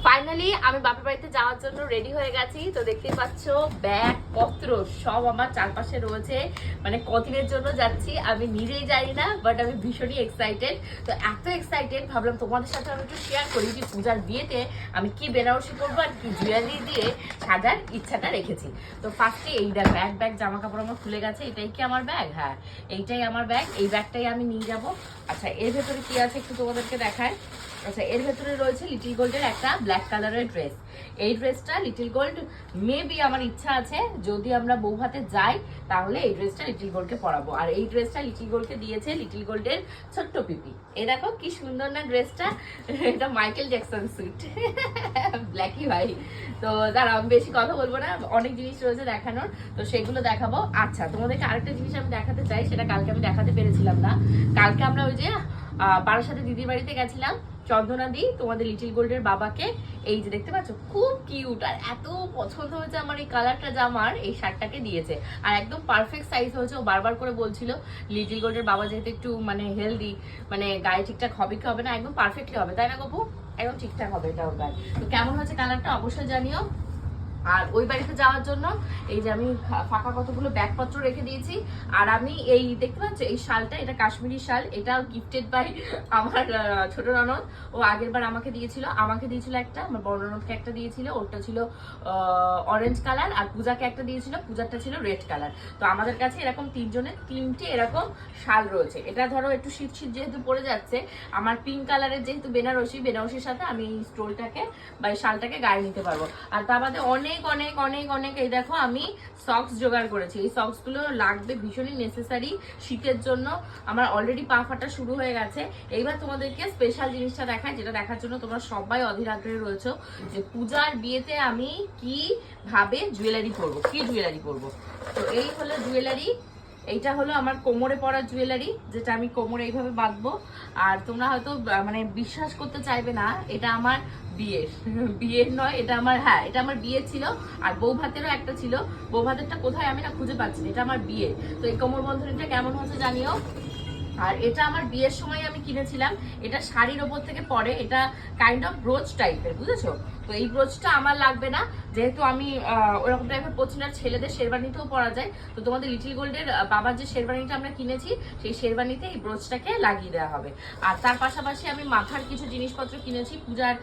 Finally আমি বাপের বাড়িতে যাওয়ার জন্য রেডি হয়ে গেছি। তো দেখতেই পাচ্ছ ব্যাগ পত্র সব আমার চারপাশে রয়েছে। মানে কদিনের জন্য যাচ্ছি আমি নিজেই জানি না, বাট আমি ভীষণই এক্সাইটেড। তো এত এক্সাইটেড ভাবলাম তোমাদের সাথে আমি একটু শেয়ার করি যে পূজার বিয়েতে আমি কি বেনারসি করবো আর কি জুয়েলারি দিয়ে সাজার ইচ্ছাটা রেখেছি। তো ফার্স্টে এই দেখো এক ব্যাগ জামা কাপড় আমার খুলে গেছে। এটাই কি আমার ব্যাগ? হ্যাঁ, এইটাই আমার ব্যাগ। এই ব্যাগটাই আমি নিয়ে যাব। আচ্ছা, এর ভেতরে কি আছে একটু তোমাদেরকে দেখায়। আচ্ছা, এর ভেতরে রয়েছে লিটিল গোল্ডের একটা ব্ল্যাক কালারের ড্রেস। এই ড্রেসটা লিটিল গোল্ড মেবি আমার ইচ্ছা আছে যদি আমরা বৌভাতে যাই তাহলে এই ড্রেসটা লিটিল গোল্ডকে পরাবো। আর এই ড্রেসটা লিটিল গোল্ডকে দিয়েছে লিটিল গোল্ডের ছোট্ট পিপি। এই দেখো কি সুন্দর না ড্রেসটা। এটা মাইকেল জ্যাকসন সুইট ব্ল্যাকি ভাই। তো দাঁড়া, আমি বেশি কথা বলবো না, অনেক জিনিস রয়েছে দেখানোর, তো সেগুলো দেখাবো। আচ্ছা, তোমাদেরকে আরেকটা জিনিস আমি দেখাতে চাই, সেটা কালকে আমি দেখাতে পেরেছিলাম না। কালকে আমরা ওই যে বারাসাতে দিদির বাড়িতে গেছিলাম, চন্দনা দি তোমাদের লিটিল গোল্ডের বাবাকে এই যে দেখতে পাচ্ছ খুব কিউট আর এত পছন্দ হয়েছে আমার এই কালারটা জামার, এই শার্টটাকে দিয়েছে। আর একদম পারফেক্ট সাইজ হয়েছে। ও বারবার করে বলছিল লিটিল গোল্ডের বাবা যেহেতু একটু মানে হেলদি, মানে গায়ে ঠিকঠাক হবে কি হবে না, একদম পারফেক্টলি হবে, তাই না গপু? একদম ঠিকঠাক হবে এটা ওর গায়ে। তো কেমন হয়েছে কালারটা অবশ্যই জানিও। আর ওই বাড়িতে যাওয়ার জন্য এই যে আমি ফাঁকা কতগুলো ব্যাগপত্র রেখে দিয়েছি। আর আমি এই দেখতে পাচ্ছ এই শালটা, এটা কাশ্মীরি শাল, এটা গিফটেড বাই আমার ছোট ননদ। ও আগের বার আমাকে দিয়েছিল একটা, আমার বড় ননদকে একটা দিয়েছিল, ওটা ছিল অরেঞ্জ কালার, আর পূজাকে একটা দিয়েছিল, পূজারটা ছিল রেড কালার। তো আমাদের কাছে এরকম তিনজনের তিনটে এরকম শাল রয়েছে। এটা ধরো একটু শীত শীত যেহেতু পড়ে যাচ্ছে, আমার পিঙ্ক কালারের যেহেতু বেনারসির সাথে আমি এই স্টোলটাকে বা এই শালটাকে গায়ে নিতে পারবো। আর তার বাদে অনেক অনেক অনেক অনেক এই দেখো আমি সক্স জোগাড় করেছি। এই সক্স গুলো লাগবে, ভীষণই নেসেসারি শীতের জন্য। আমার অলরেডি পা ফাটা শুরু হয়ে গেছে। এইবার তোমাদেরকে স্পেশাল জিনিসটা দেখায়, যেটা দেখার জন্য তোমরা সবাই অধীর আগ্রহে রয়েছো, যে পূজার বিয়েতে আমি কি ভাবে জুয়েলারি পরবো, কি জুয়েলারি পরবো। তো এই হলো জুয়েলারি। এইটা হলো আমার কোমরে পরা জুয়েলারি, যেটা আমি কোমরে এইভাবে বাঁধবো। আর তোমরা হয়তো মানে বিশ্বাস করতে চাইবে না, এটা আমার বিয়ের নয়, এটা আমার, হ্যাঁ এটা আমার বিয়ে ছিল। আর বৌভাতেরও একটা ছিল, বৌভাতেরটা কোথায় আমি না খুঁজে পাচ্ছি না, এটা আমার বিয়ে। তো এই কোমর বন্ধনীটা কেমন হচ্ছে জানিও। আর এটা আমার বিয়ের সময় আমি কিনেছিলাম, এটা শাড়ির ওপর থেকে পরে, এটা কাইন্ড অফ ব্রোচ টাইপের, বুঝেছো? তো এই ব্রোচটা আমার লাগবে না, যেহেতু আমি ওরকম টাইপের পরছি না। ছেলেদের শেরবানিতেও পরা যায়। তো তোমাদের লিটিল গোল্ডের বাবার যে শেরবানিটা আমরা কিনেছি, সেই শেরবানিতে এই ব্রোচটাকে লাগিয়ে দেওয়া হবে। আর তার পাশাপাশি আমি মাথার কিছু জিনিসপত্র কিনেছি পূজার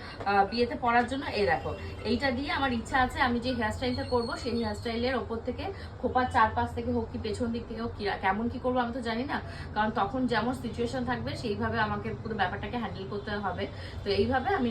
বিয়েতে পরার জন্য। এই দেখো, এইটা দিয়ে আমার ইচ্ছা আছে আমি যে হেয়ারস্টাইলটা করবো, সেই হেয়ারস্টাইলের ওপর থেকে খোপার চারপাশ থেকে হোক কি পেছন দিক থেকে হোক, কেমন কি করবো আমি তো জানি না, কারণ তখন যেমন সিচুয়েশন থাকবে সেইভাবে আমাকে পুরো ব্যাপারটাকে হ্যান্ডেল করতে হবে। তো এইভাবে আমি